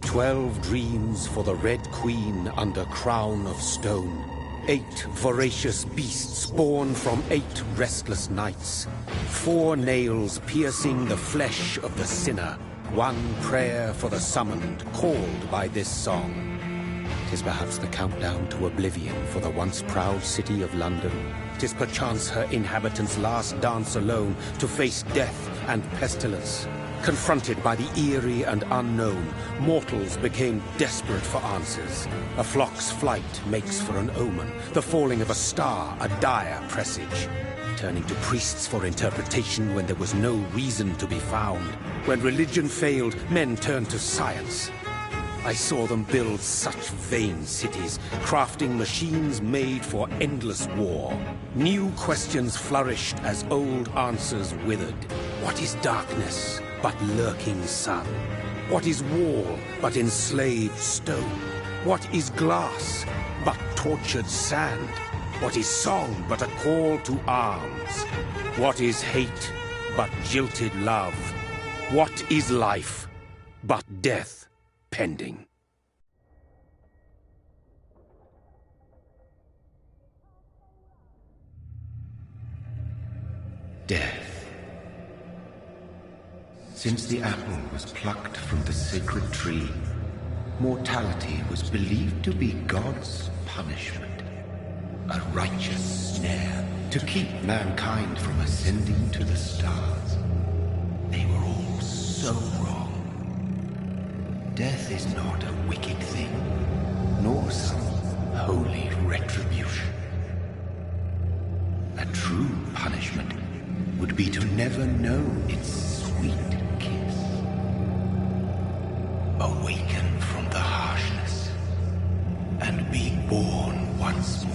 12 dreams for the Red Queen under crown of stone. 8 voracious beasts born from 8 restless nights. 4 nails piercing the flesh of the sinner. 1 prayer for the summoned, called by this song. 'Tis perhaps the countdown to oblivion for the once proud city of London. 'Tis perchance her inhabitants' last dance alone to face death and pestilence. Confronted by the eerie and unknown, mortals became desperate for answers. A flock's flight makes for an omen, the falling of a star a dire presage. Turning to priests for interpretation when there was no reason to be found. When religion failed, men turned to science. I saw them build such vain cities, crafting machines made for endless war. New questions flourished as old answers withered. What is darkness but lurking sun? What is wall but enslaved stone? What is glass but tortured sand? What is song but a call to arms? What is hate but jilted love? What is life but death pending? Death. Since the apple was plucked from the sacred tree, mortality was believed to be God's punishment. A righteous snare to keep mankind from ascending to the stars. They were all so wrong. Death is not a wicked thing, nor some holy retribution. A true punishment would be to never know its sweet kiss. Awaken from the harshness and be born once more.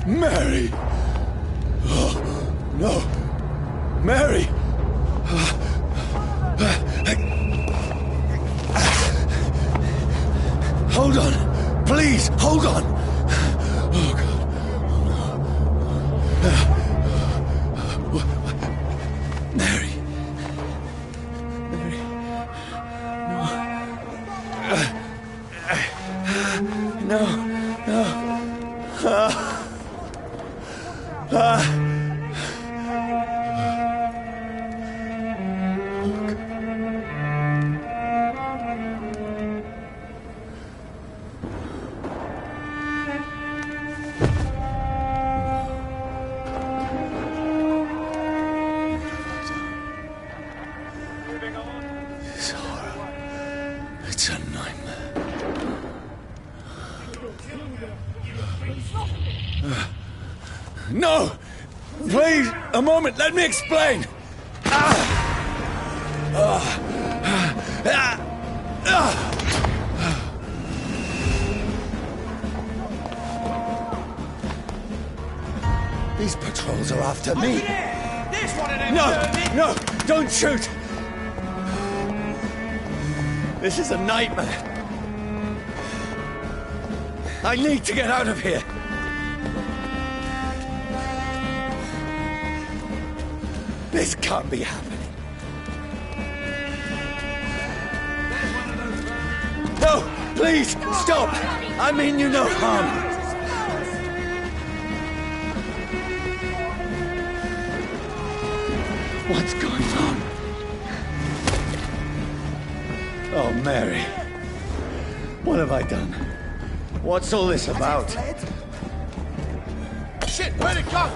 Mary! Oh, no! Mary! Hold on! Please, hold on! Oh, God. This horror. It's a nightmare. No! Please, a moment, let me explain! These patrols are after me. No, don't shoot! This is a nightmare. I need to get out of here. This can't be happening. No, please, stop! I mean you no harm. What's going on? Oh, Mary. What have I done? What's all this about? Shit, where'd it go?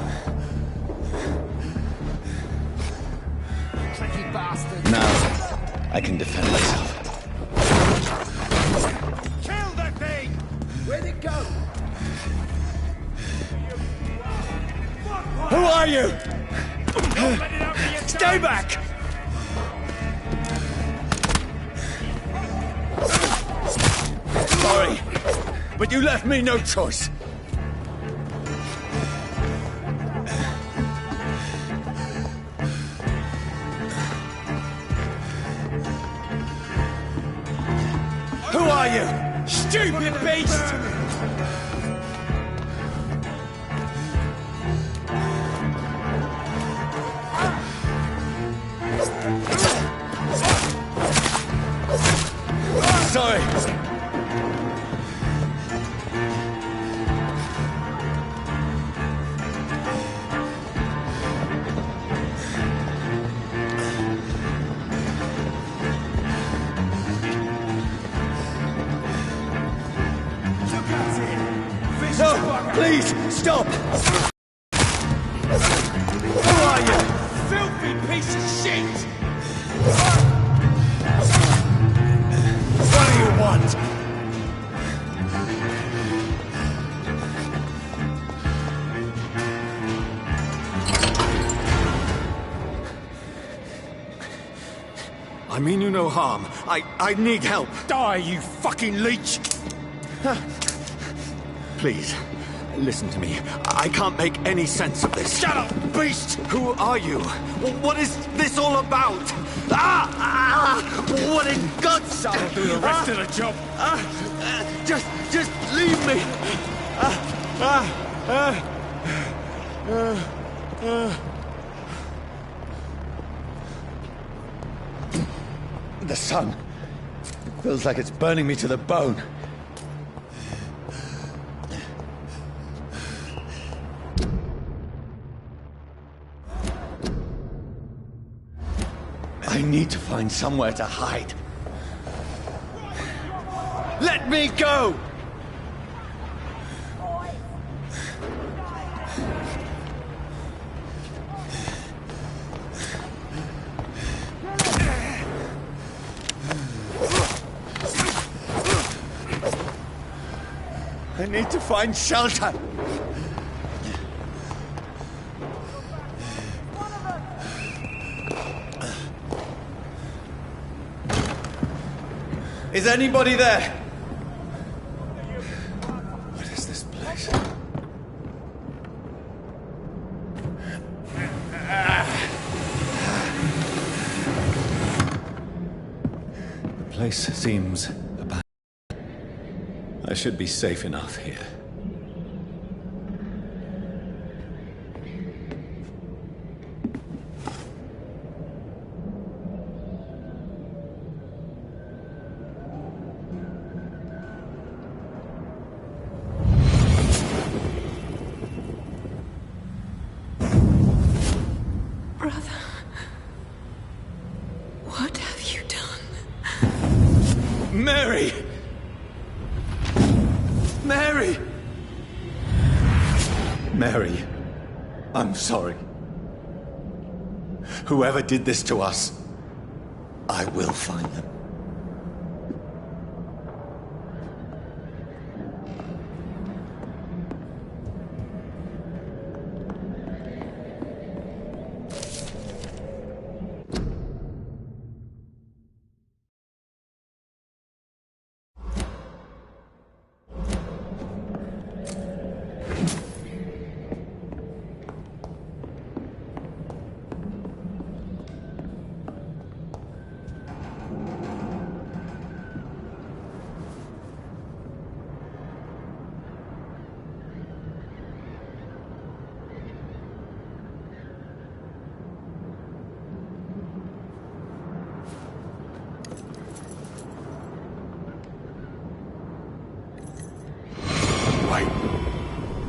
Tricky bastard. Now, I can defend myself. Kill that thing! Where'd it go? Who are you? Stay back! Sorry, but you left me no choice. Who are you? Stupid beast! Sorry. No, please, stop! Who are you? Filthy piece of shit! What do you want? I mean you no harm. I need help. Die, you fucking leech! Please, listen to me. I can't make any sense of this. Shut up, beast! Who are you? What is this all about? What in God's name? I'll do the rest of the job. Just leave me. The sun. It feels like it's burning me to the bone. I need to find somewhere to hide. Let me go! I need to find shelter. Is anybody there? What is this place? The place seems abandoned. I should be safe enough here. Mary! Mary, I'm sorry. Whoever did this to us, I will find them.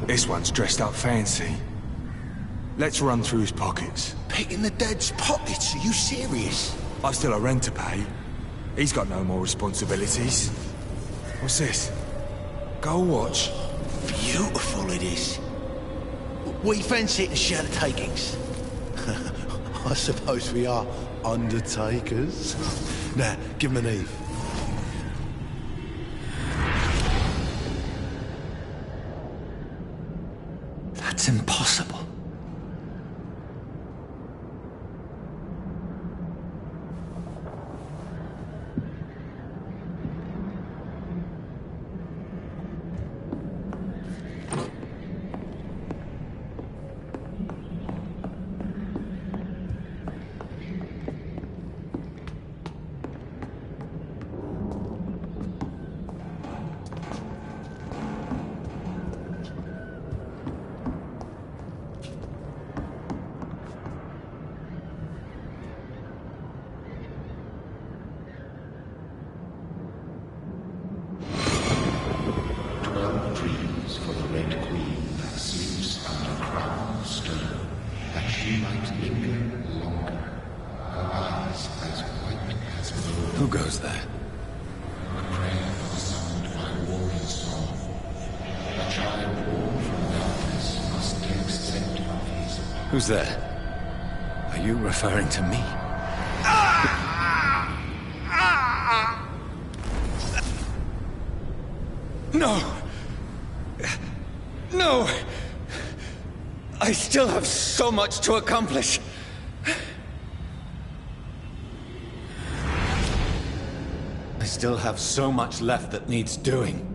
This one's dressed up fancy. Let's run through his pockets. Picking the dead's pockets? Are you serious? I've still a rent to pay. He's got no more responsibilities. What's this? Gold watch. Beautiful it is. We fancy it and share the takings. I suppose we are undertakers. Now, give him an Eve. That's impossible. For the Red Queen that sleeps under crown of stone, that she might linger longer, her eyes as white as wool. Who goes there? A prayer was summoned by warrior song. A child born from darkness must accept of his. Who's there? Are you referring to me? No! No! I still have so much to accomplish. I still have so much left that needs doing.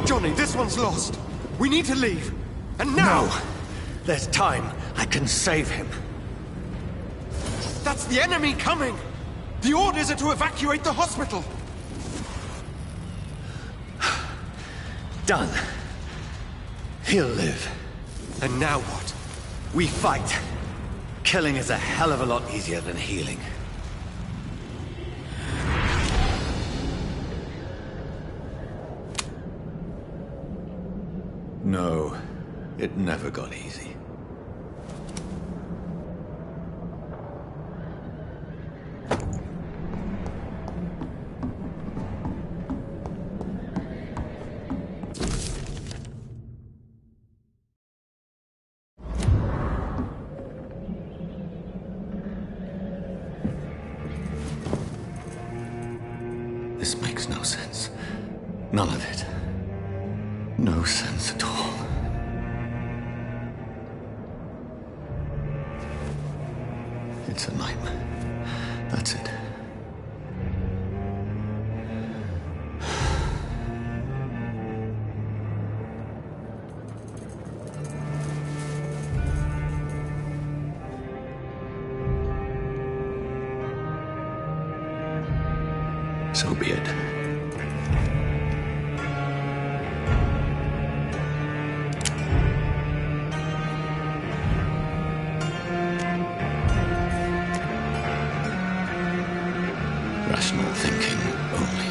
Johnny, this one's lost. We need to leave. And now! No! There's time. I can save him. That's the enemy coming! The orders are to evacuate the hospital! Done. He'll live. And now what? We fight. Killing is a hell of a lot easier than healing. No, it never got easy. This makes no sense. None of it. No sense at all. It's a nightmare. That's it. So be it. Rational thinking only.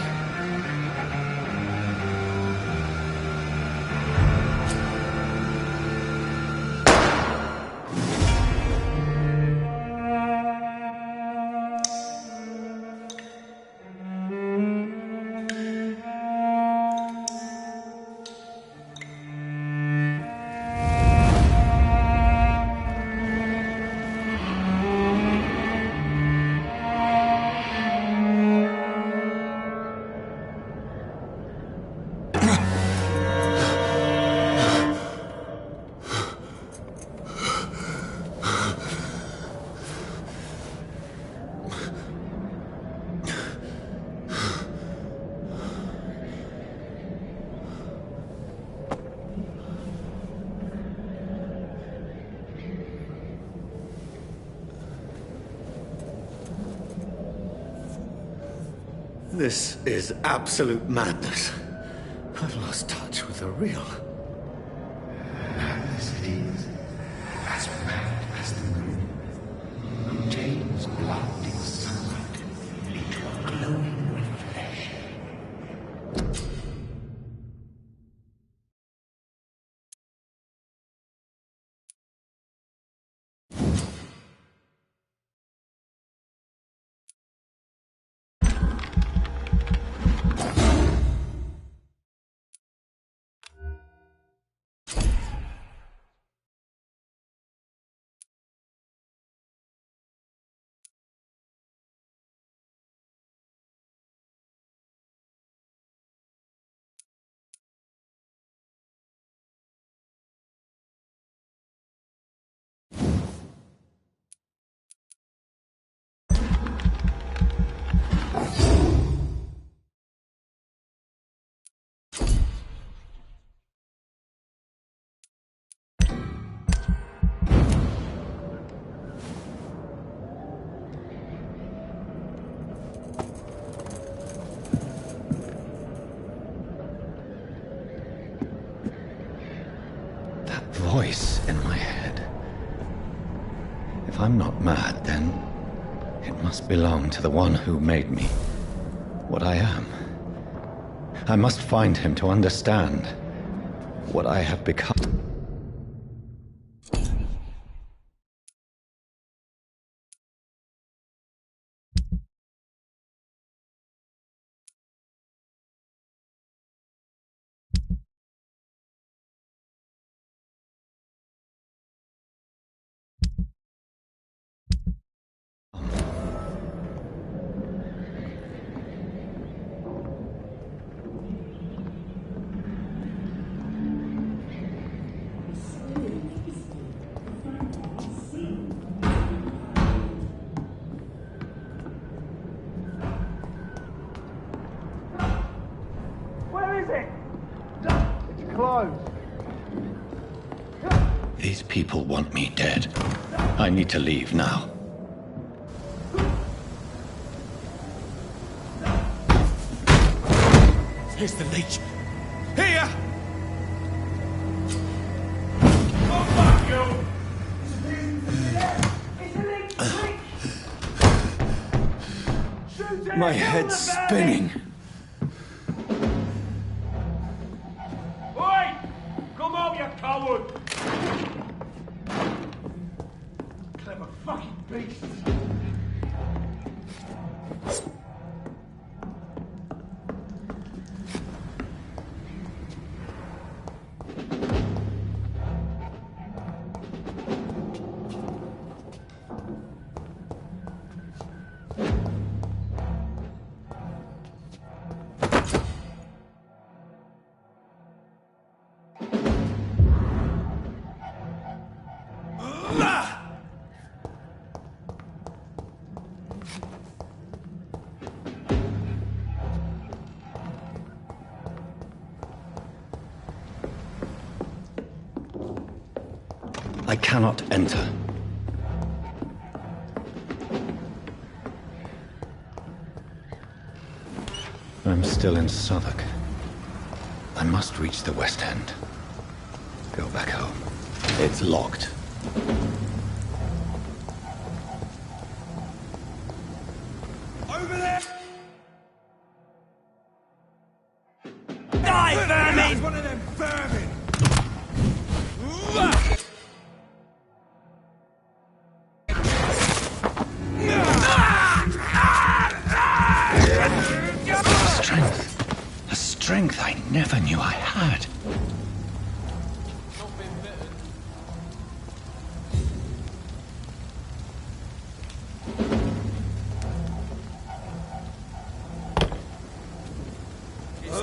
This is absolute madness. I've lost touch with the real. Madness it is, as mad as the moon, who takes blinding sunlight into a glowing flesh. Voice in my head. If I'm not mad, then it must belong to the one who made me what I am. I must find him to understand what I have become. These people want me dead. I need to leave now. Here's the leech. Here! My head's spinning. Oi! Come out, you coward! Clever fucking beast! I cannot enter. still in Southwark. I must reach the West End. Go back home. It's locked. Over there! Die, vermin! One of them vermin! A strength I never knew I had.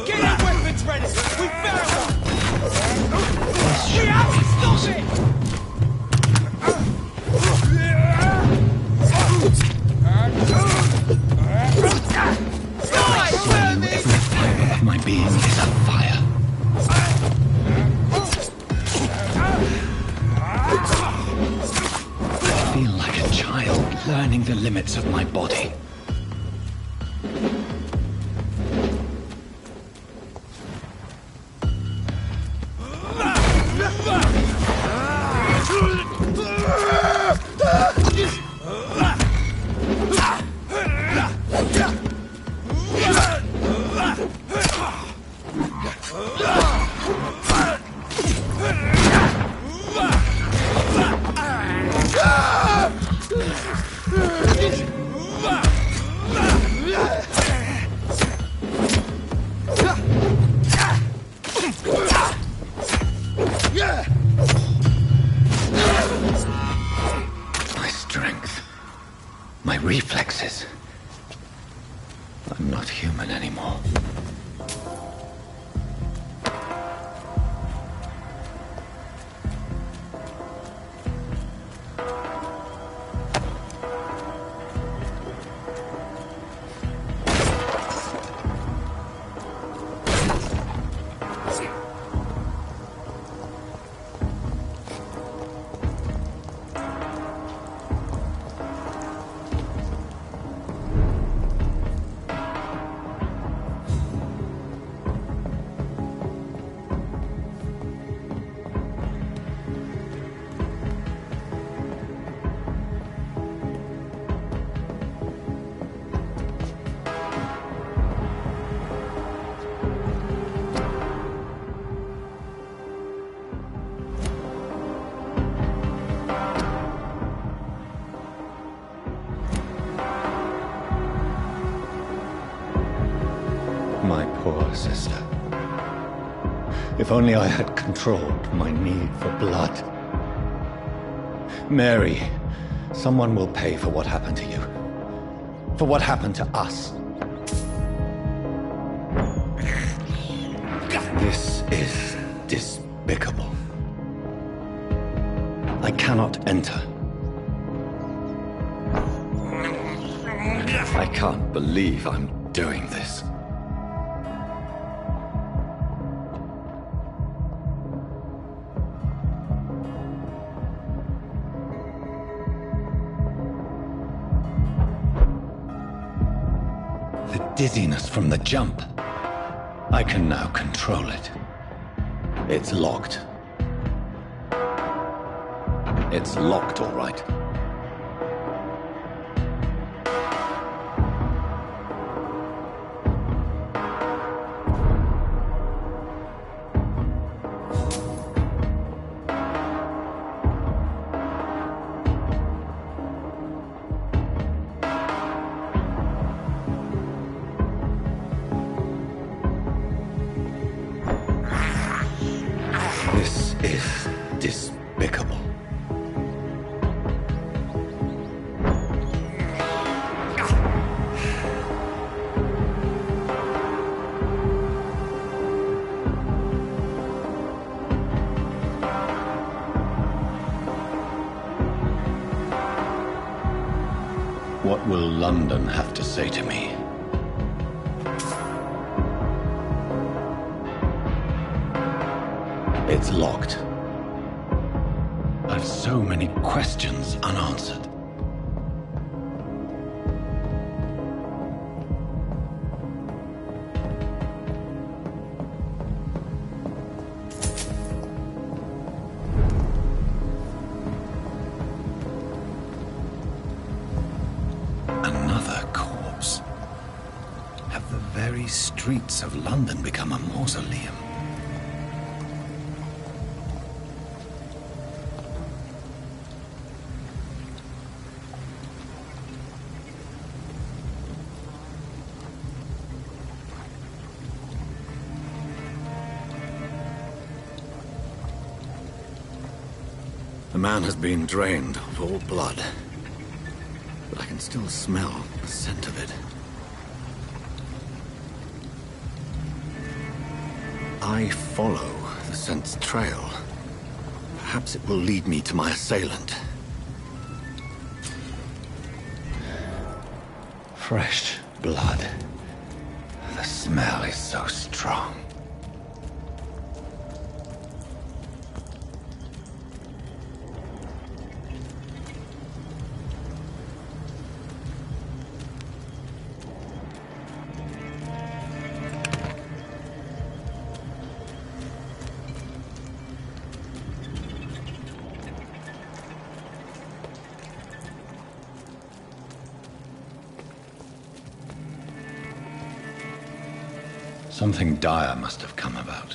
Get our weapons ready! We found one! We have to stop it! Every fiber of my being is afire. I feel like a child learning the limits of my body. My strength, my reflexes. I'm not human anymore. My poor sister. If only I had controlled my need for blood. Mary, someone will pay for what happened to you. For what happened to us. This is despicable. I cannot enter. I can't believe I'm doing this. The dizziness from the jump. I can now control it. It's locked. It's locked, all right. This is despicable. What will London have to say to me? It's locked. I've so many questions unanswered. very streets of London become a mausoleum. The man has been drained of all blood, but I can still smell the scent of it. I follow the scent's trail. Perhaps it will lead me to my assailant. Fresh blood. The smell is so strong. Something dire must have come about.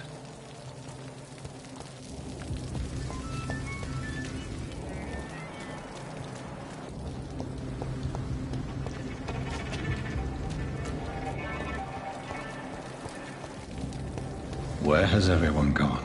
Where has everyone gone?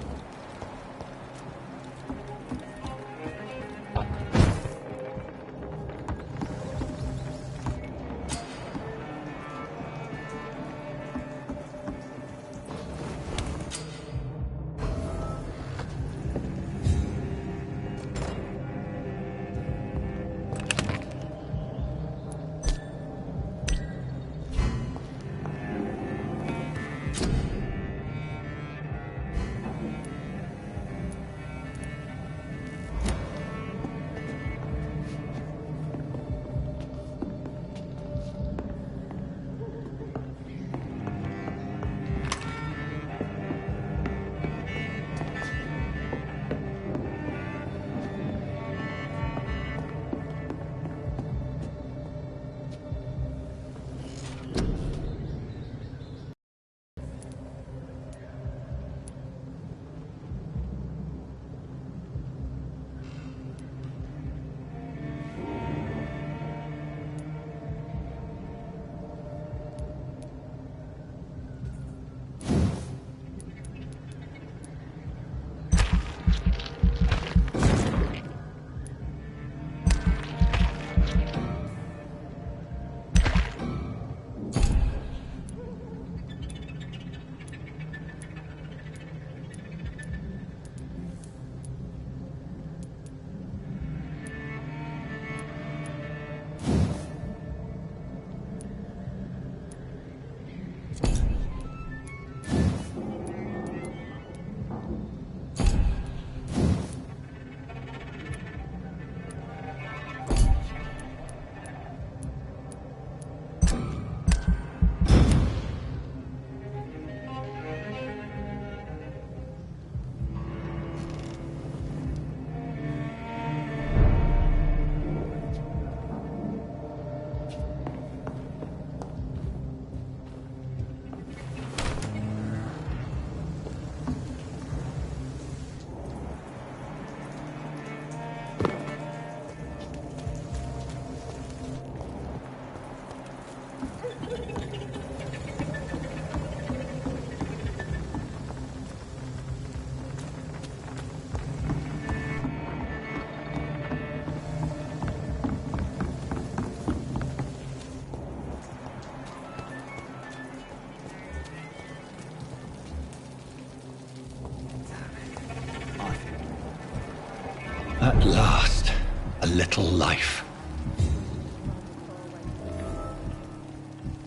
At last, a little life.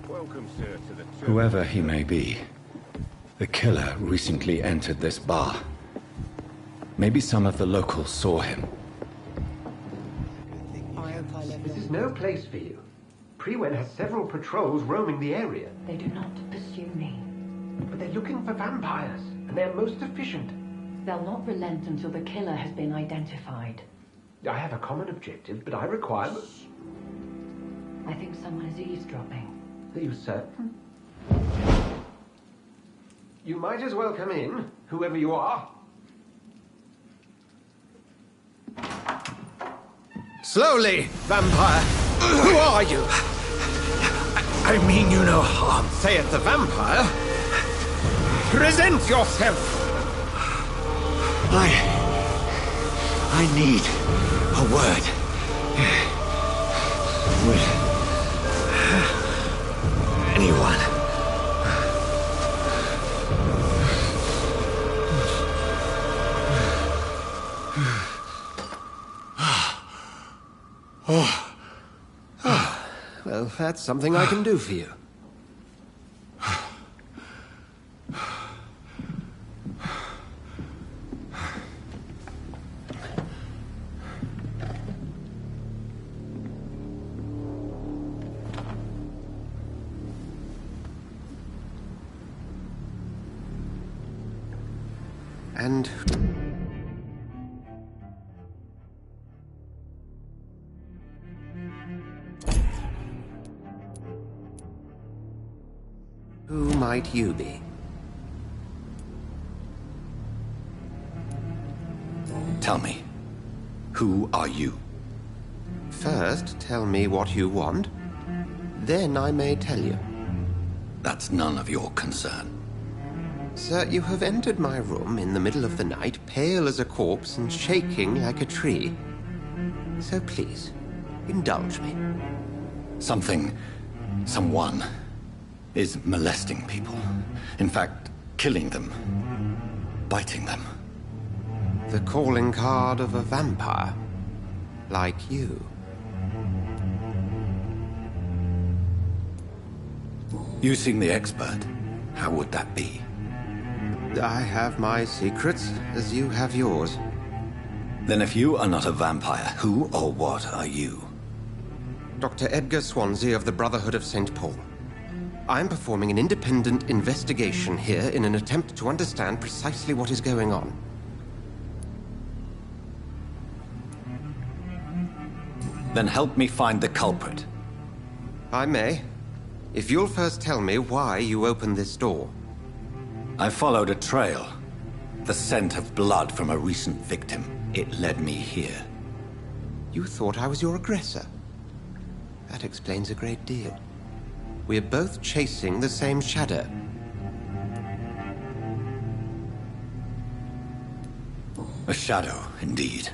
Welcome, sir, to the Whoever he may be, the killer recently entered this bar. Maybe some of the locals saw him. This is no place for you. Prewen has several patrols roaming the area. They do not pursue me. But they're looking for vampires, and they're most efficient. They'll not relent until the killer has been identified. I have a common objective, but I require... I think someone is eavesdropping. Are you certain? You might as well come in, whoever you are. Slowly, vampire! Who are you? I mean you no harm. Saith the vampire. Present yourself! I need a word. With anyone. Well, that's something I can do for you. And... who might you be? Tell me, who are you? First, tell me what you want. Then I may tell you. That's none of your concern. Sir, you have entered my room in the middle of the night, pale as a corpse and shaking like a tree. So please, indulge me. Someone is molesting people. In fact, killing them. Biting them. The calling card of a vampire. Like you. You seem the expert. How would that be? I have my secrets, as you have yours. Then if you are not a vampire, who or what are you? Dr. Edgar Swansea of the Brotherhood of St. Paul. I'm performing an independent investigation here in an attempt to understand precisely what is going on. Then help me find the culprit. I may, if you'll first tell me why you opened this door. I followed a trail. The scent of blood from a recent victim. It led me here. You thought I was your aggressor. That explains a great deal. We're both chasing the same shadow. A shadow, indeed.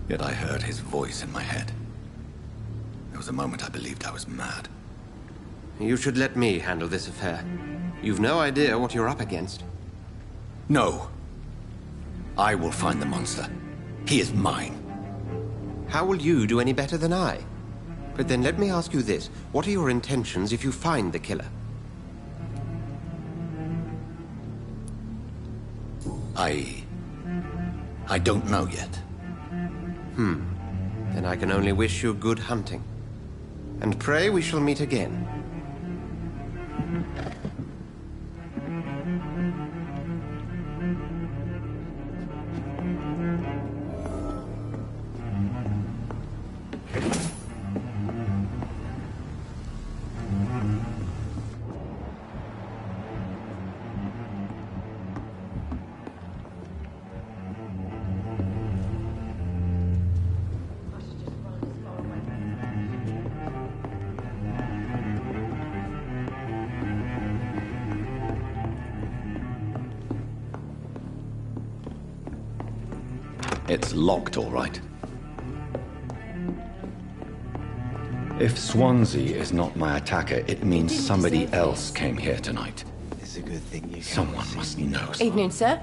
Yet I heard his voice in my head. There was a moment I believed I was mad. You should let me handle this affair. You've no idea what you're up against. No. I will find the monster. He is mine. How will you do any better than I? But then let me ask you this. What are your intentions if you find the killer? I don't know yet. Then I can only wish you good hunting. And pray we shall meet again. It's locked, all right. If Swansea is not my attacker, it means somebody else came here tonight. It's a good thing you Someone must know. Evening, sir.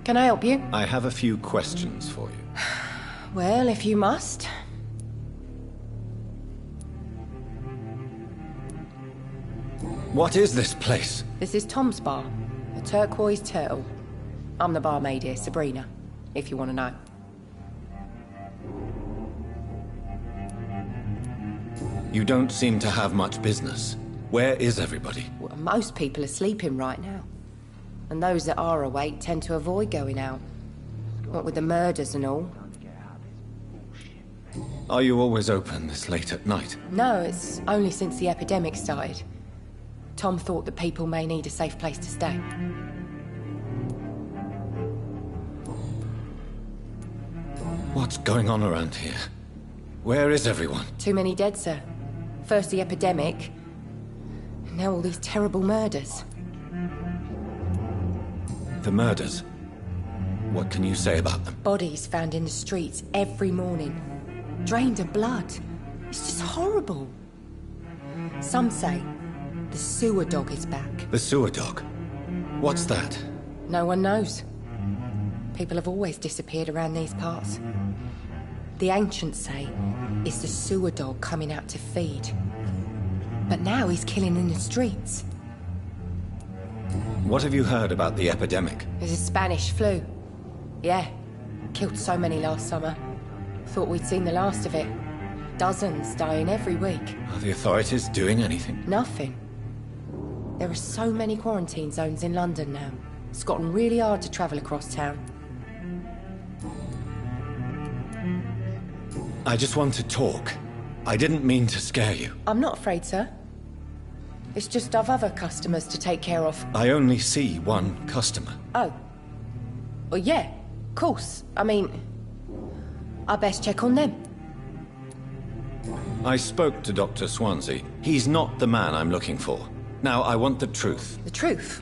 Can I help you? I have a few questions for you. Well, if you must. What is this place? This is Tom's bar, a turquoise turtle. I'm the barmaid here, Sabrina, if you want to know. You don't seem to have much business. Where is everybody? Well, most people are sleeping right now. And those that are awake tend to avoid going out. What with the murders and all. Are you always open this late at night? No, it's only since the epidemic started. Tom thought that people may need a safe place to stay. What's going on around here? Where is everyone? Too many dead, sir. First the epidemic, now all these terrible murders. The murders? What can you say about them? Bodies found in the streets every morning. Drained of blood. It's just horrible. Some say the sewer dog is back. The sewer dog? What's that? No one knows. People have always disappeared around these parts. The ancients say it's the sewer dog coming out to feed. But now he's killing in the streets. What have you heard about the epidemic? There's a Spanish flu. Yeah. Killed so many last summer. Thought we'd seen the last of it. Dozens dying every week. Are the authorities doing anything? Nothing. There are so many quarantine zones in London now. It's gotten really hard to travel across town. I just want to talk. I didn't mean to scare you. I'm not afraid, sir. It's just I've other customers to take care of. I only see one customer. Oh. Well, yeah, of course. I mean, I best check on them. I spoke to Dr. Swansea. He's not the man I'm looking for. Now, I want the truth. The truth?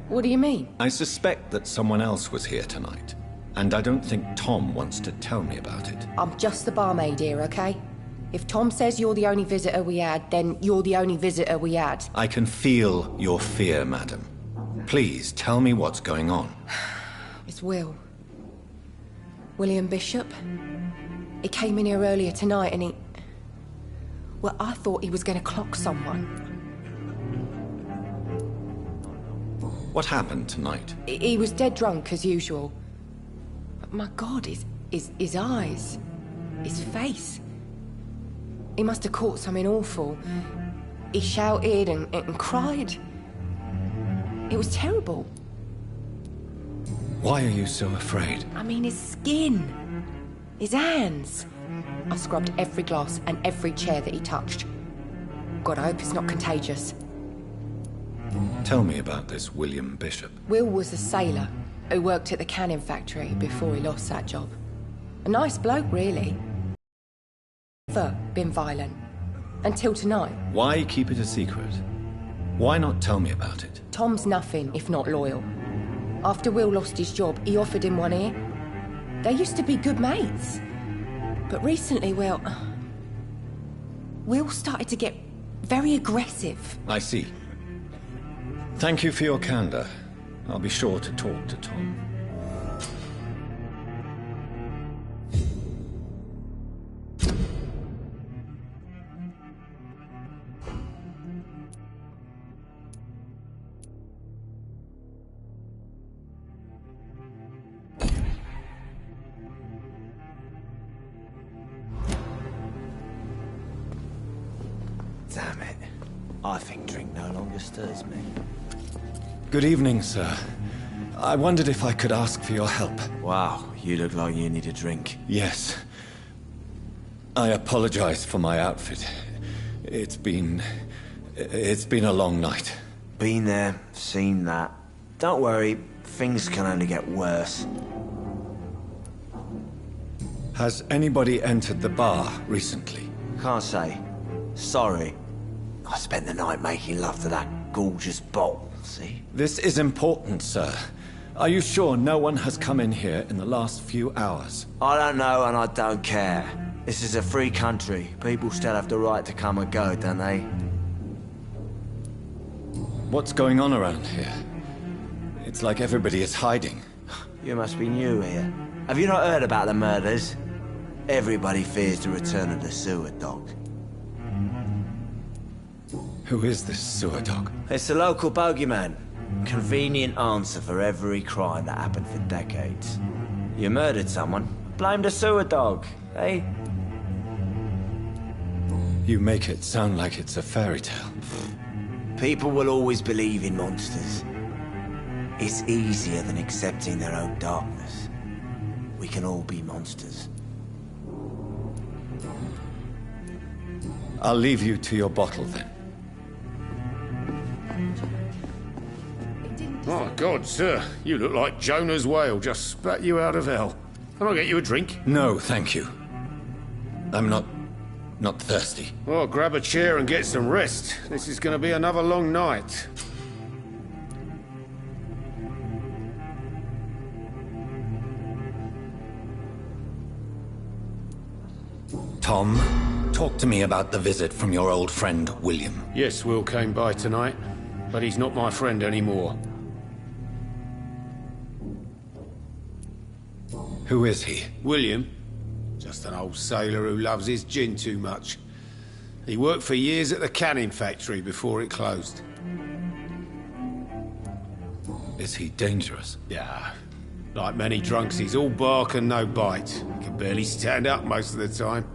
What do you mean? I suspect that someone else was here tonight. And I don't think Tom wants to tell me about it. I'm just the barmaid here, okay? If Tom says you're the only visitor we had, then you're the only visitor we had. I can feel your fear, madam. Please, tell me what's going on. It's Will. William Bishop. He came in here earlier tonight and he... Well, I thought he was going to clock someone. What happened tonight? He was dead drunk, as usual. But my God, his eyes... his face... He must have caught something awful. He shouted and cried. It was terrible. Why are you so afraid? I mean, his skin. His hands. I scrubbed every glass and every chair that he touched. God, I hope it's not contagious. Tell me about this William Bishop. Will was a sailor who worked at the canning factory before he lost that job. A nice bloke, really. Never been violent. Until tonight. Why keep it a secret? Why not tell me about it? Tom's nothing if not loyal. After Will lost his job, he offered him one ear. They used to be good mates. But recently, well... Will started to get very aggressive. I see. Thank you for your candor. I'll be sure to talk to Tom. Damn it. I think drink no longer stirs me. Good evening, sir. I wondered if I could ask for your help. Wow, you look like you need a drink. Yes. I apologize for my outfit. It's been a long night. Been there, seen that. Don't worry, things can only get worse. Has anybody entered the bar recently? Can't say. Sorry. I spent the night making love to that gorgeous bottle, see? This is important, sir. Are you sure no one has come in here in the last few hours? I don't know and I don't care. This is a free country. People still have the right to come and go, don't they? What's going on around here? It's like everybody is hiding. You must be new here. Have you not heard about the murders? Everybody fears the return of the sewer dog. Who is this sewer dog? It's the local bogeyman. Convenient answer for every crime that happened for decades. You murdered someone, blame the sewer dog, eh? You make it sound like it's a fairy tale. People will always believe in monsters. It's easier than accepting their own darkness. We can all be monsters. I'll leave you to your bottle then. God, sir, you look like Jonah's whale just spat you out of hell. Can I get you a drink? No, thank you. I'm not thirsty. Well, grab a chair and get some rest. This is going to be another long night. Tom, talk to me about the visit from your old friend, William. Yes, Will came by tonight, but he's not my friend anymore. Who is he? William? Just an old sailor who loves his gin too much. He worked for years at the canning factory before it closed. Is he dangerous? Yeah. Like many drunks, he's all bark and no bite. He can barely stand up most of the time.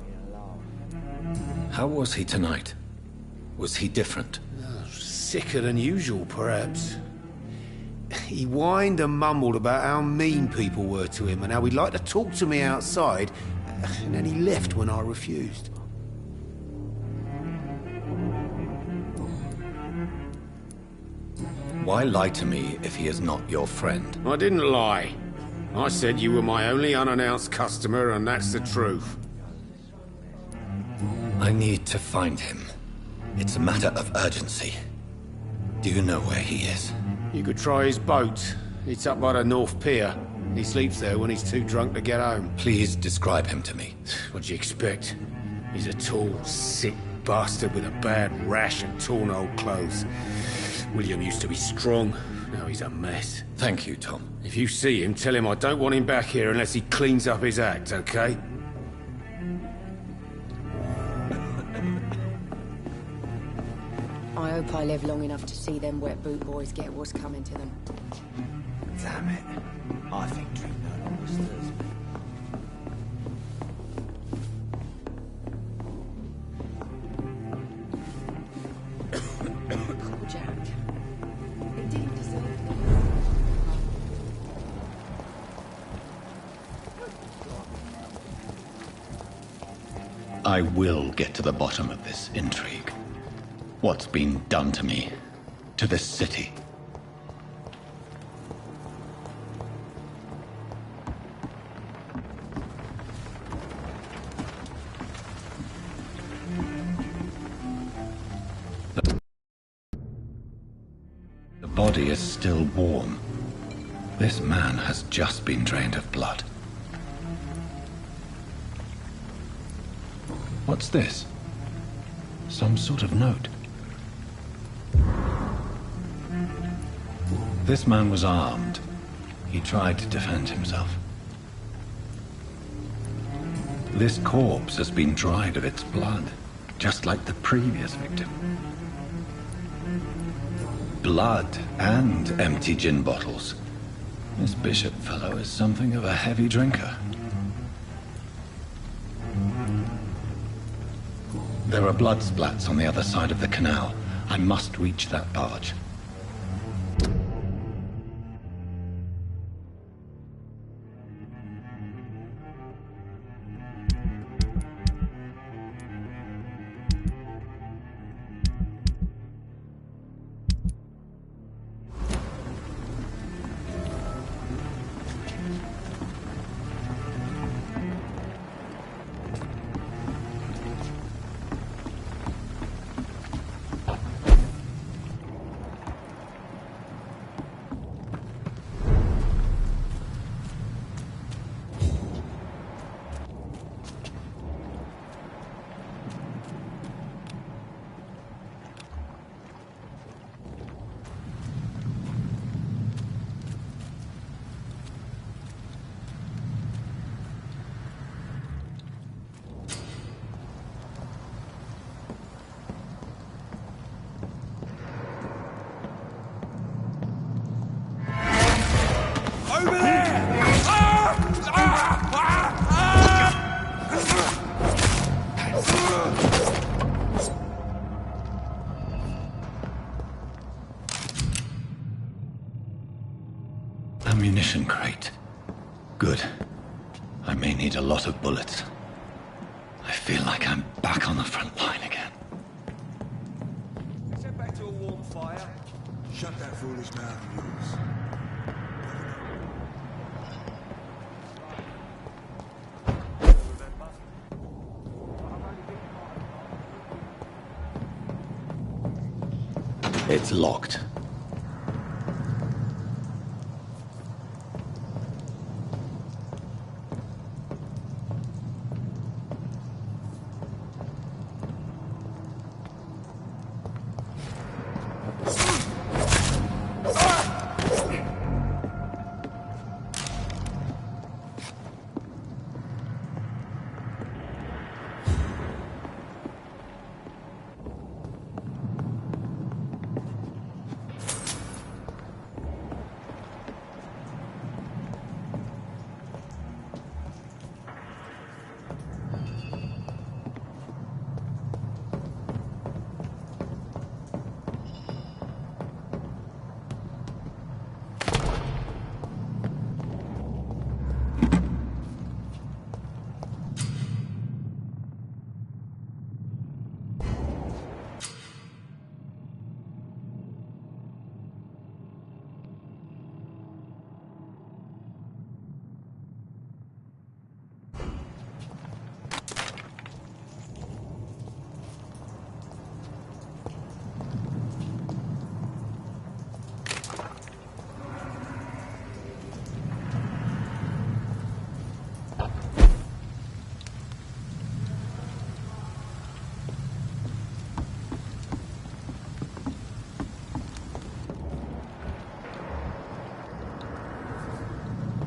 How was he tonight? Was he different? Sicker than usual, perhaps. He whined and mumbled about how mean people were to him and how he'd like to talk to me outside, and then he left when I refused. Why lie to me if he is not your friend? I didn't lie. I said you were my only unannounced customer, and that's the truth. I need to find him. It's a matter of urgency. Do you know where he is? You could try his boat. It's up by the North Pier. He sleeps there when he's too drunk to get home. Please describe him to me. What'd you expect? He's a tall, sick bastard with a bad rash and torn old clothes. William used to be strong. Now he's a mess. Thank you, Tom. If you see him, tell him I don't want him back here unless he cleans up his act, okay? I hope I live long enough to see them wet boot boys get what's coming to them. Damn it. I think drink no longer stirs me. Poor Jack. It didn't deserve it. I will get to the bottom of this intrigue. What's been done to me, to this city? The body is still warm. This man has just been drained of blood. What's this? Some sort of note. This man was armed. He tried to defend himself. This corpse has been dried of its blood, just like the previous victim. Blood and empty gin bottles. This bishop fellow is something of a heavy drinker. There are blood splats on the other side of the canal. I must reach that barge. Ammunition crate. Good. I may need a lot of bullets. I feel like I'm back on the front line again. Set back to a warm fire. Shut that foolish mouth of yours. It's locked.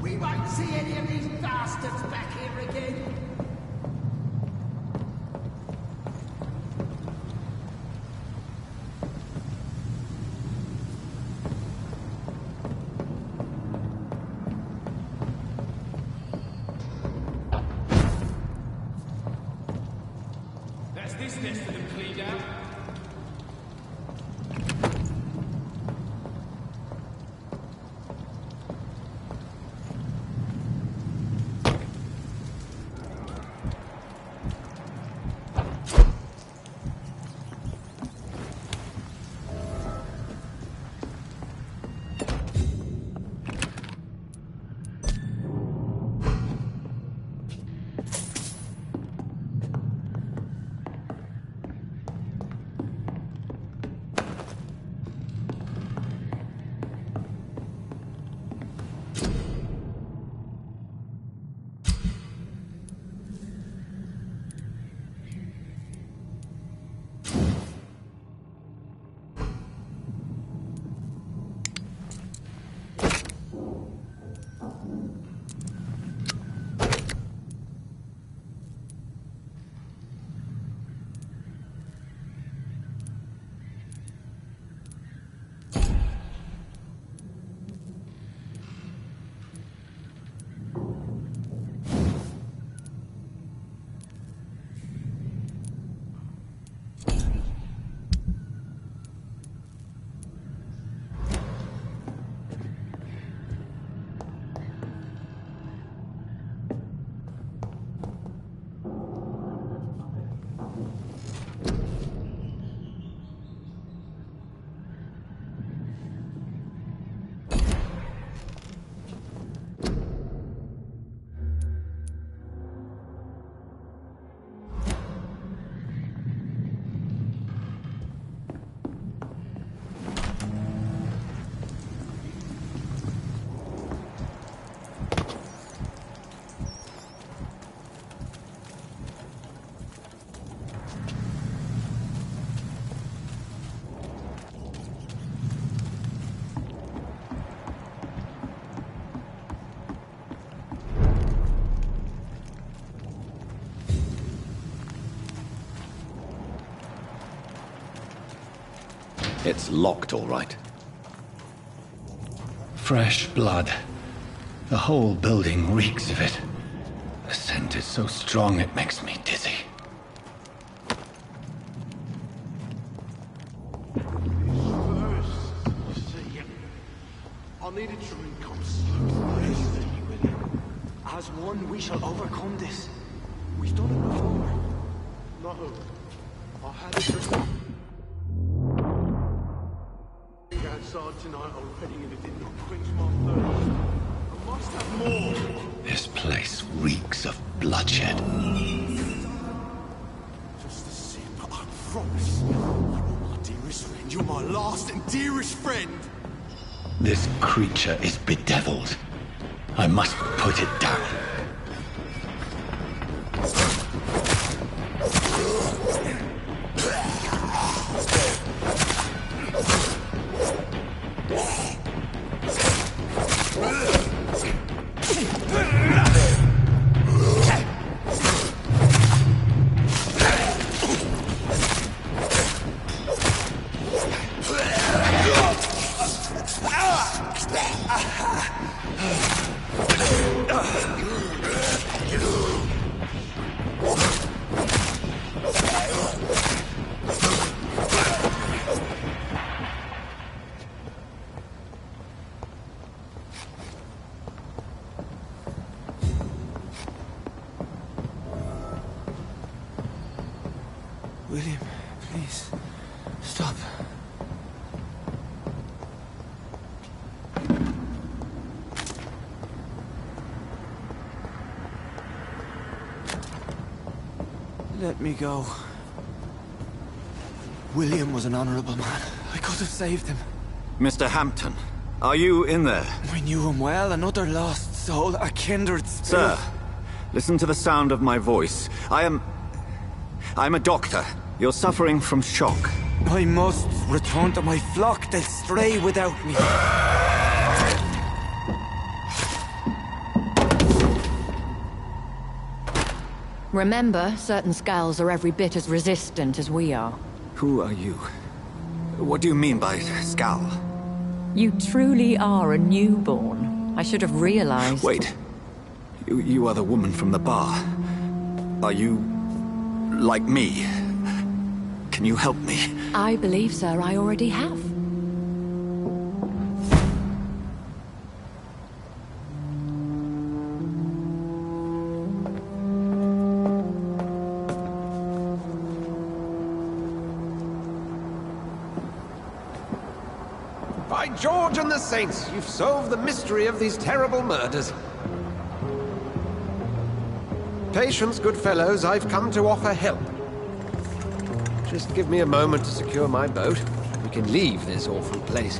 We won't see any of these bastards back here again. That's this nest of them cleaned out. It's locked, all right. Fresh blood. The whole building reeks of it. The scent is so strong it makes me dizzy. I needed to come slowly. As one, we shall overcome this. We've done it before. No, I had it outside tonight already, and it did not quench my thirst. I must have more. This place reeks of bloodshed. Just a sip, I promise. You are my dearest dearest friend. You're my last and dearest friend. This creature is bedeviled. I must put it down. William, please, stop. Let me go. William was an honorable man. I could have saved him. Mr. Hampton, are you in there? We knew him well, another lost soul, a kindred spirit. Sir, listen to the sound of my voice. I'm a doctor. You're suffering from shock. I must return to my flock. They'll stray without me. Remember, certain skulls are every bit as resistant as we are. Who are you? What do you mean by Skal? You truly are a newborn. I should have realized. Wait. You are the woman from the bar. Are you like me? Can you help me? I believe, sir, I already have. By George and the Saints, you've solved the mystery of these terrible murders. Patience, good fellows, I've come to offer help. Just give me a moment to secure my boat. We can leave this awful place.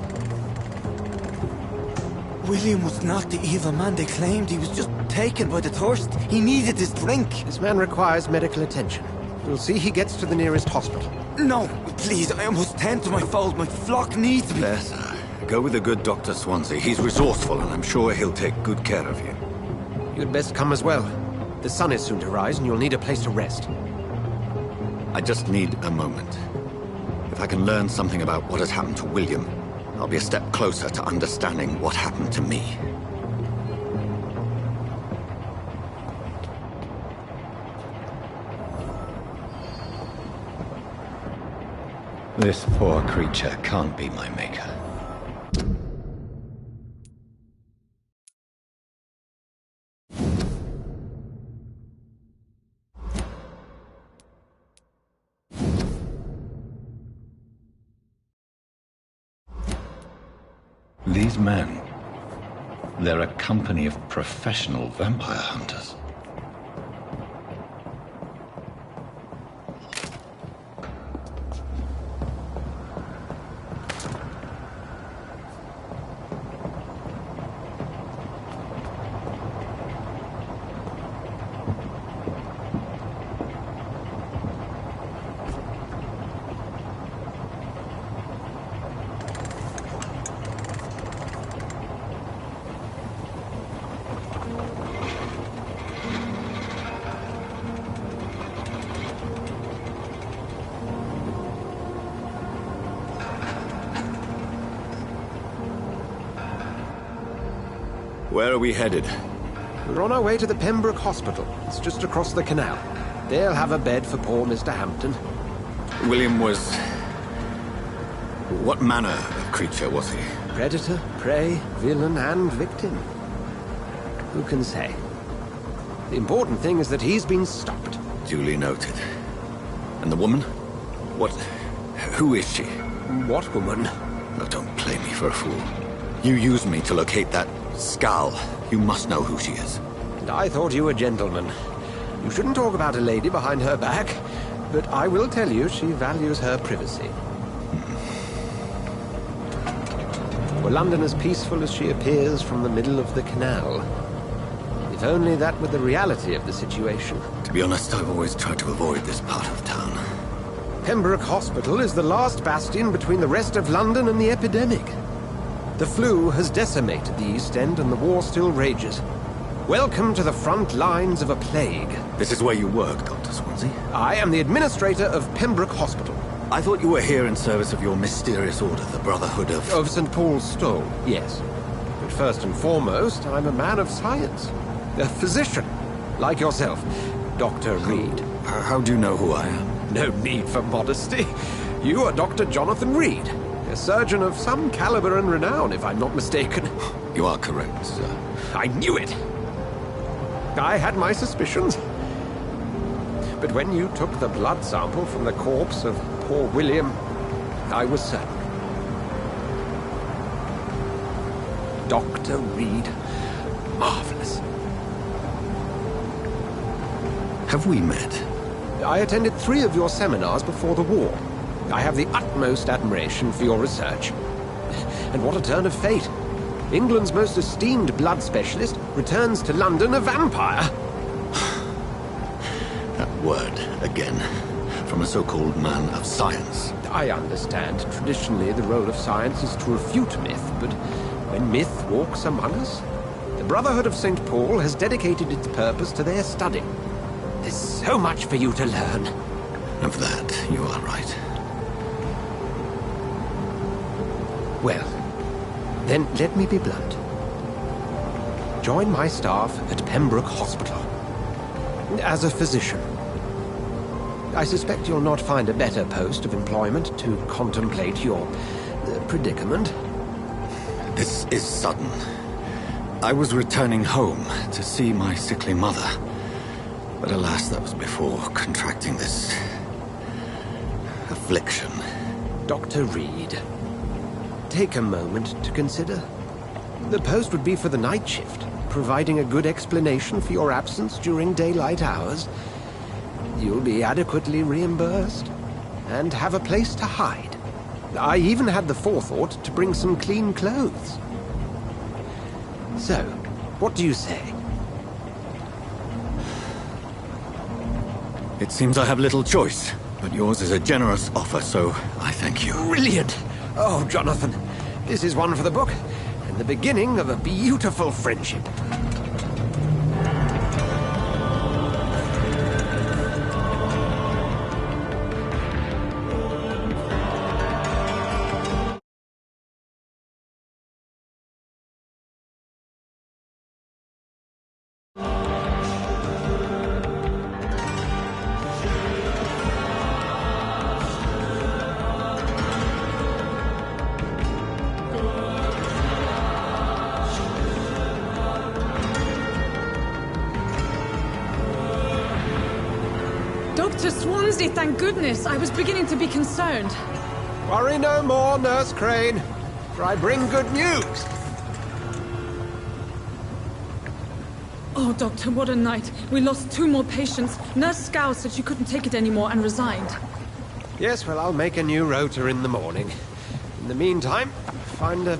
William was not the evil man they claimed. He was just taken by the thirst. He needed his drink. This man requires medical attention. We'll see he gets to the nearest hospital. No, please, I must tend to my fold. My flock needs me. There, sir. Go with the good Dr. Swansea. He's resourceful, and I'm sure he'll take good care of you. You'd best come as well. The sun is soon to rise, and you'll need a place to rest. I just need a moment. If I can learn something about what has happened to William, I'll be a step closer to understanding what happened to me. This poor creature can't be my maker. These men, they're a company of professional vampire hunters. Where are we headed? We're on our way to the Pembroke Hospital. It's just across the canal. They'll have a bed for poor Mr. Hampton. William was... What manner of creature was he? Predator, prey, villain, and victim. Who can say? The important thing is that he's been stopped. Duly noted. And the woman? What... Who is she? What woman? Oh, don't play me for a fool. You used me to locate that Skal. You must know who she is. And I thought you a gentleman. You shouldn't talk about a lady behind her back, but I will tell you she values her privacy. Were London as peaceful as she appears from the middle of the canal? If only that were the reality of the situation. To be honest, I've always tried to avoid this part of town. Pembroke Hospital is the last bastion between the rest of London and the epidemic. The flu has decimated the East End and the war still rages. Welcome to the front lines of a plague. This is where you work, Dr. Swansea? I am the administrator of Pembroke Hospital. I thought you were here in service of your mysterious order, the Brotherhood of... Of St. Paul's Stole, yes. But first and foremost, I'm a man of science. A physician, like yourself, Dr. Reed. How do you know who I am? No need for modesty. You are Dr. Jonathan Reed, a surgeon of some caliber and renown, if I'm not mistaken. You are correct, sir. I knew it! I had my suspicions. But when you took the blood sample from the corpse of poor William, I was certain. Dr. Reed. Marvelous. Have we met? I attended 3 of your seminars before the war. I have the utmost admiration for your research. And what a turn of fate. England's most esteemed blood specialist returns to London a vampire. That word, again, from a so-called man of science. I understand. Traditionally, the role of science is to refute myth, but when myth walks among us, the Brotherhood of St. Paul has dedicated its purpose to their study. There's so much for you to learn. Of that, you are right. Well, then let me be blunt. Join my staff at Pembroke Hospital. As a physician. I suspect you'll not find a better post of employment to contemplate your predicament. This is sudden. I was returning home to see my sickly mother. But alas, that was before contracting this... affliction. Dr. Reed, take a moment to consider. The post would be for the night shift, providing a good explanation for your absence during daylight hours. You'll be adequately reimbursed, and have a place to hide. I even had the forethought to bring some clean clothes. So, what do you say? It seems I have little choice, but yours is a generous offer, so I thank you. Brilliant! Oh, Jonathan, this is one for the book, and the beginning of a beautiful friendship. Dr. Swansea, thank goodness. I was beginning to be concerned. Worry no more, Nurse Crane, for I bring good news. Oh, Doctor, what a night. We lost 2 more patients. Nurse Scow said she couldn't take it anymore and resigned. Yes, well, I'll make a new rota in the morning. In the meantime, find a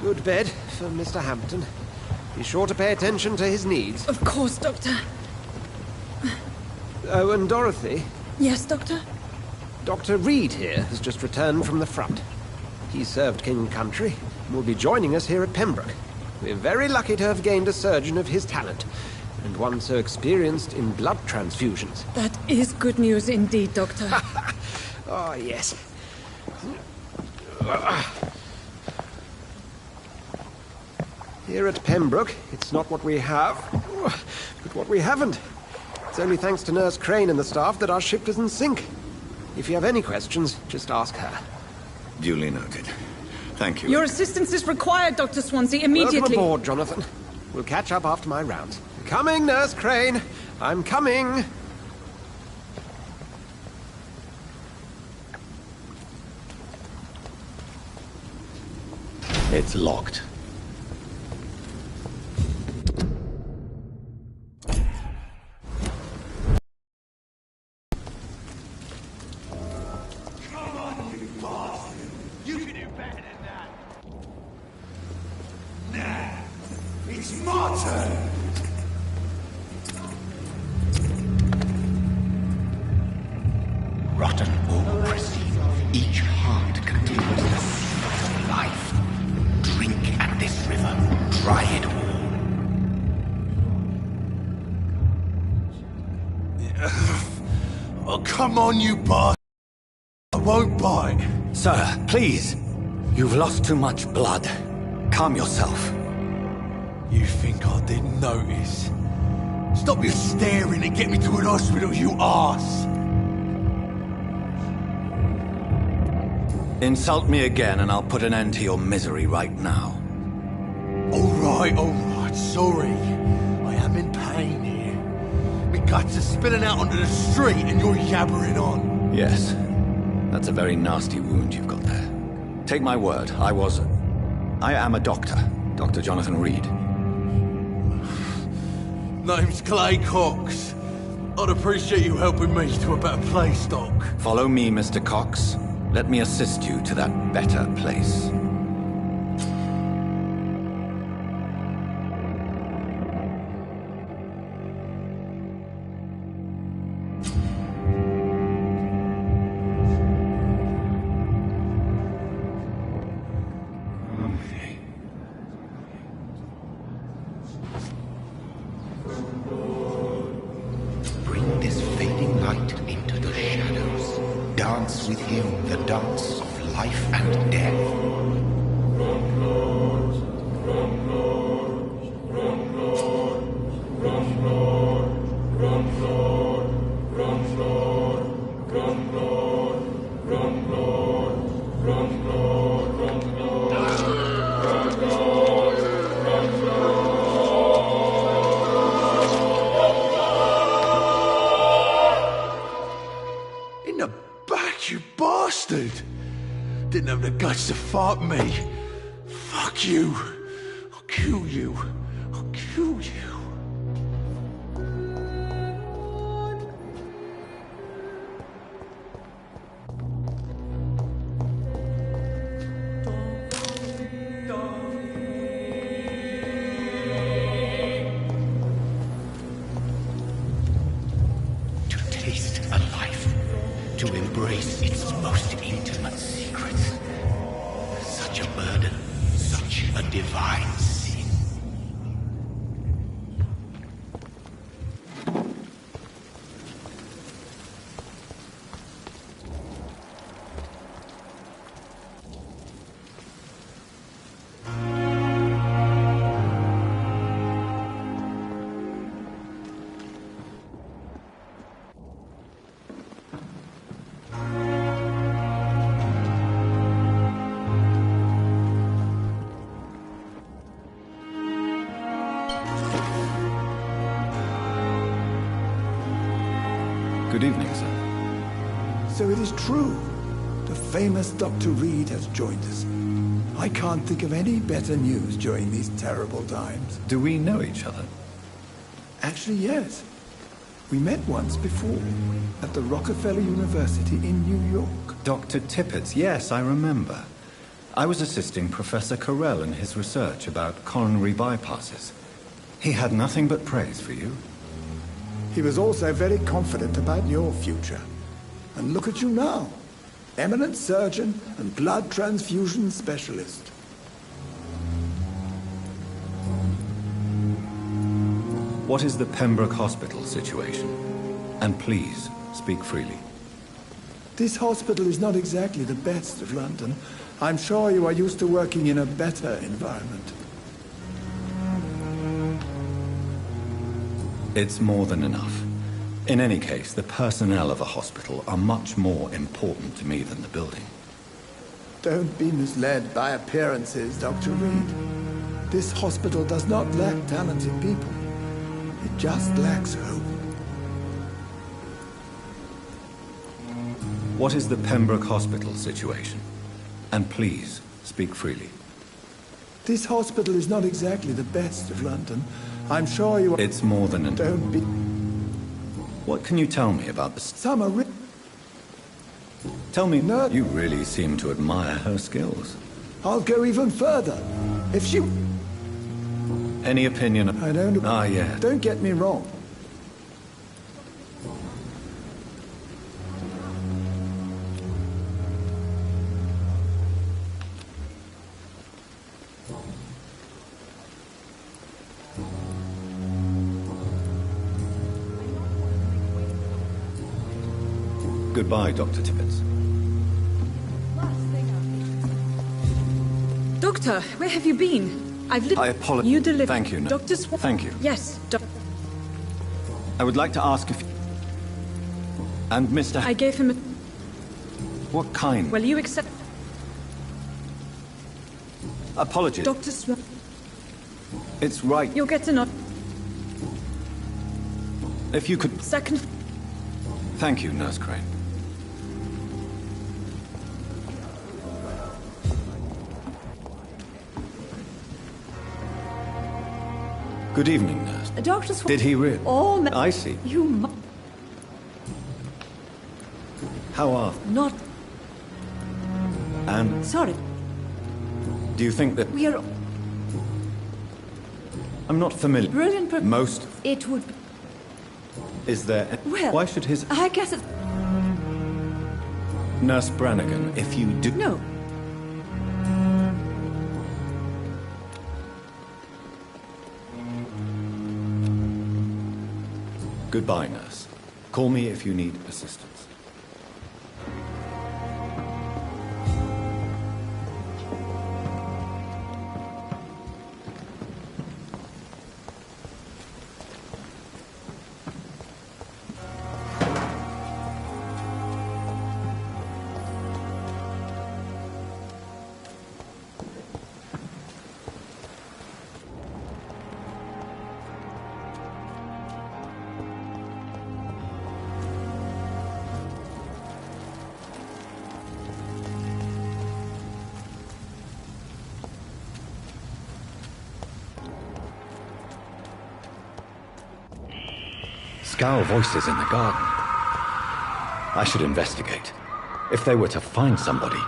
good bed for Mr. Hampton. Be sure to pay attention to his needs. Of course, Doctor. Oh, and Dorothy? Yes, Doctor? Dr. Reed here has just returned from the front. He served King and Country and will be joining us here at Pembroke. We're very lucky to have gained a surgeon of his talent, and one so experienced in blood transfusions. That is good news indeed, Doctor. Oh, yes. Here at Pembroke, it's not what we have, but what we haven't. It's only thanks to Nurse Crane and the staff that our ship doesn't sink. If you have any questions, just ask her. Duly noted. Thank you. Your assistance is required, Dr. Swansea, immediately. Welcome aboard, Jonathan. We'll catch up after my rounds. Coming, Nurse Crane. I'm coming. It's locked. rotten or pristine, each heart contains the secret of life. Drink at this river, try it all. Oh, come on, you bastard. I won't bite. Sir, please. You've lost too much blood. Calm yourself. You think I didn't notice? Stop your staring and get me to an hospital, you arse! Insult me again and I'll put an end to your misery right now. Alright, sorry. I am in pain here. My guts are spilling out onto the street and you're yabbering on. Yes. That's a very nasty wound you've got there. Take my word, I am a doctor. Dr. Jonathan Reed. Name's Clay Cox. I'd appreciate you helping me to a better place, Doc. Follow me, Mr. Cox. Let me assist you to that better place. Bring this fading light into the shadows. Dance with him the dance of life and death. In the back, you bastard! Didn't have the guts to fuck me. Fuck you. I'll kill you. I'll kill you. To taste a life, to embrace its most intimate secrets. Such a burden, such a divine sin. Good evening, sir. So it is true. The famous Dr. Reed has joined us. I can't think of any better news during these terrible times. Do we know each other? Actually, yes. We met once before, at the Rockefeller University in New York. Dr. Tippett, yes, I remember. I was assisting Professor Carell in his research about coronary bypasses. He had nothing but praise for you. He was also very confident about your future. And look at you now. Eminent surgeon and blood transfusion specialist. What is the Pembroke Hospital situation? And please, speak freely. This hospital is not exactly the best of London. I'm sure you are used to working in a better environment. It's more than enough. In any case, the personnel of a hospital are much more important to me than the building. Don't be misled by appearances, Dr. Reed. This hospital does not lack talented people. It just lacks hope. What is the Pembroke Hospital situation? And please, speak freely. This hospital is not exactly the best of London. I'm sure you are... It's more than enough. Don't be... What can you tell me about the... Some are... Tell me... No. You really seem to admire her skills. I'll go even further. If she... Any opinion of... I don't... Ah, yeah. Don't get me wrong. Goodbye, Dr. Tibbets. Doctor, where have you been? I apologize. You delivered. Thank you, Dr. Swan. Thank you. Yes, I would like to ask if... And Mr... I gave him a... What kind? Well, you accept... Apologies. Dr. Swan. It's right. You'll get a nod. If you could... Second... Thank you, Nurse Crane. Good evening, Nurse. Dr. Swan... Did he really? Oh, no. I see. You How are... Not... And... Sorry. Do you think that... We are... I'm not familiar. Brilliant... Most... It would... Is there... Well... Why should his... I guess it's... Nurse Brannigan, if you do... No. Goodbye, nurse. Call me if you need assistance. Scowl voices in the garden. I should investigate. If they were to find somebody...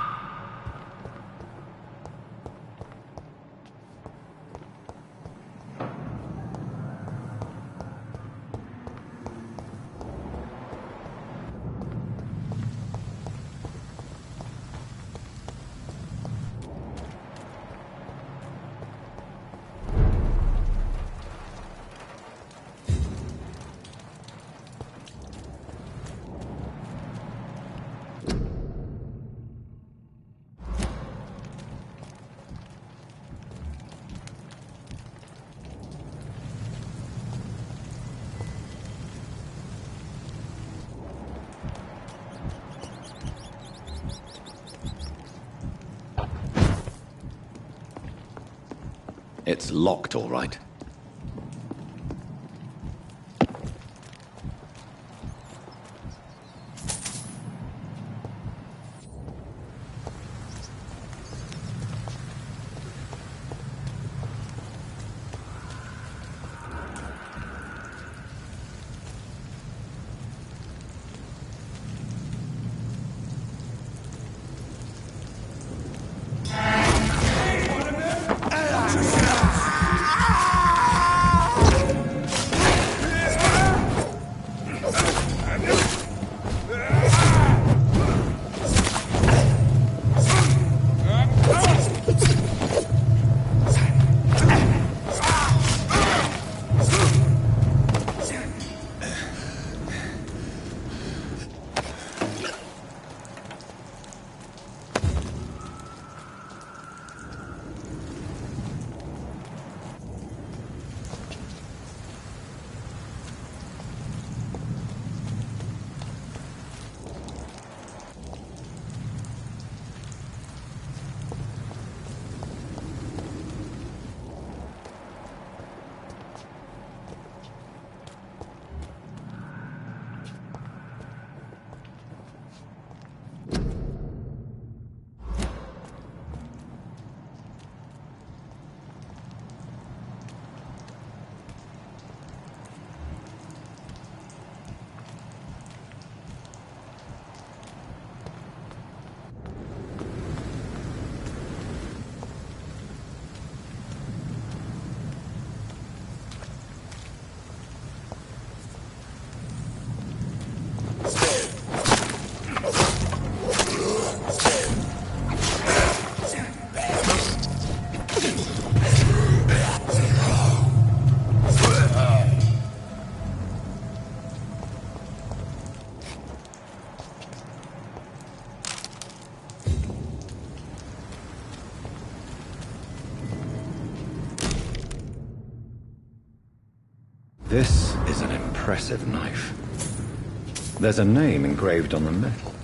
It's locked, all right. This is an impressive knife. There's a name engraved on the metal.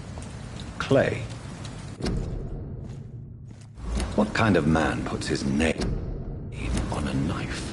Clay. What kind of man puts his name on a knife?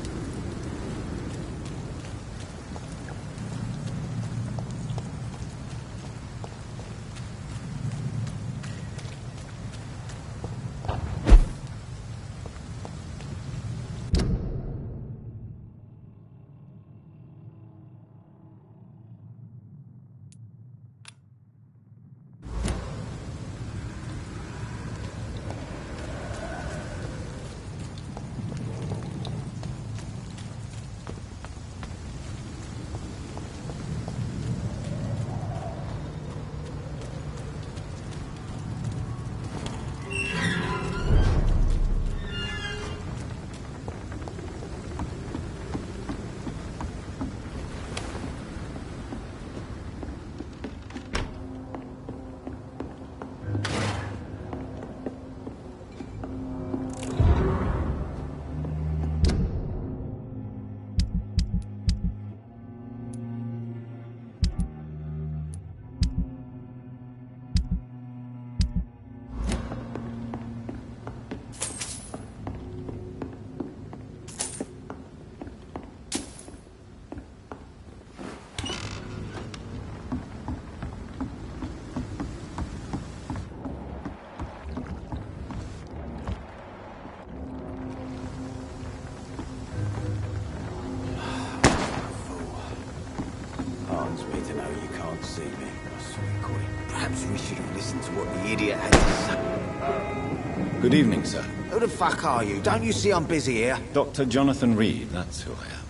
Good evening, sir. Who the fuck are you? Don't you see I'm busy here? Dr. Jonathan Reed, that's who I am.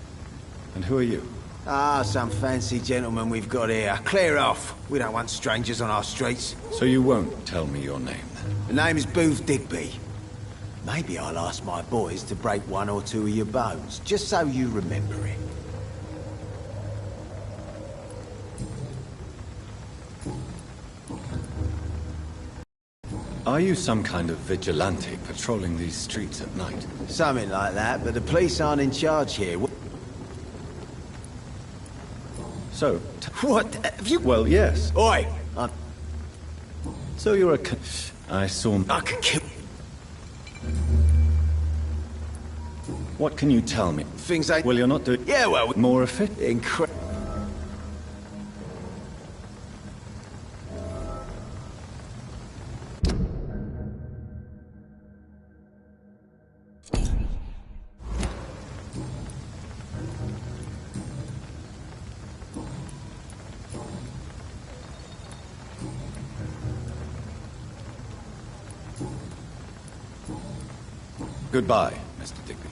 And who are you? Ah, some fancy gentleman we've got here. Clear off. We don't want strangers on our streets. So you won't tell me your name, then? The name is Booth Digby. Maybe I'll ask my boys to break one or two of your bones, just so you remember it. Are you some kind of vigilante patrolling these streets at night? Something like that, but the police aren't in charge here. So... What? Have you... Well, yes. Oi! So you're a... I saw... I could kill... What can you tell me? Things I... Well, you're not doing... Yeah, well... More of it? Incredible. Goodbye, Mr. Digby.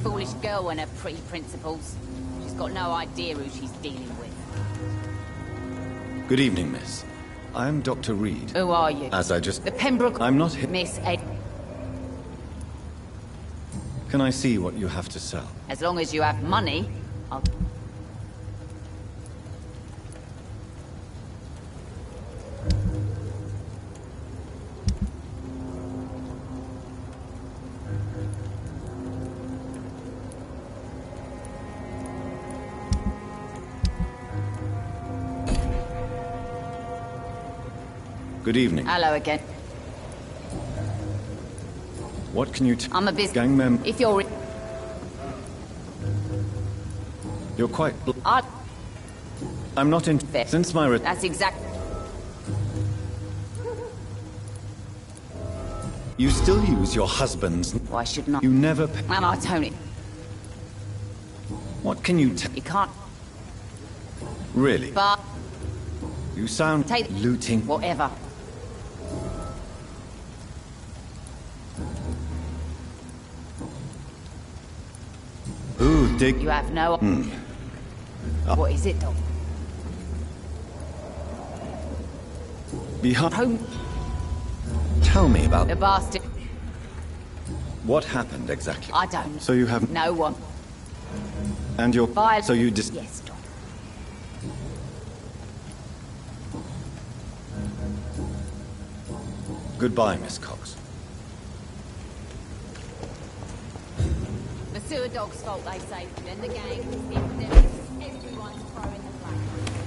Foolish girl and her pretty principles. She's got no idea who she's dealing with. Good evening, miss. I'm Dr. Reed. Who are you? As I just... The Pembroke... I'm not here. Miss Ed... Can I see what you have to sell? As long as you have money, I'll... Good evening. Hello again. What can you I'm a business... Gang member... If you're... You're quite... I'm not in... Fair. Since my... That's exact... You still use your husband's... Why should not? You never... Am I, Tony? What can you tell... You can't... Really? But... You sound... Take... Looting... Whatever. Ooh, Dig... You have no... What is it, Doc? Behind... Home... Tell me about... The bastard... What happened exactly? I don't... So you have... No one. And your... So you just... Yes, Doc. Goodbye, Miss Cox. Sewer dog's fault, they say. Then the gang, the epidemic, everyone's throwing the blame.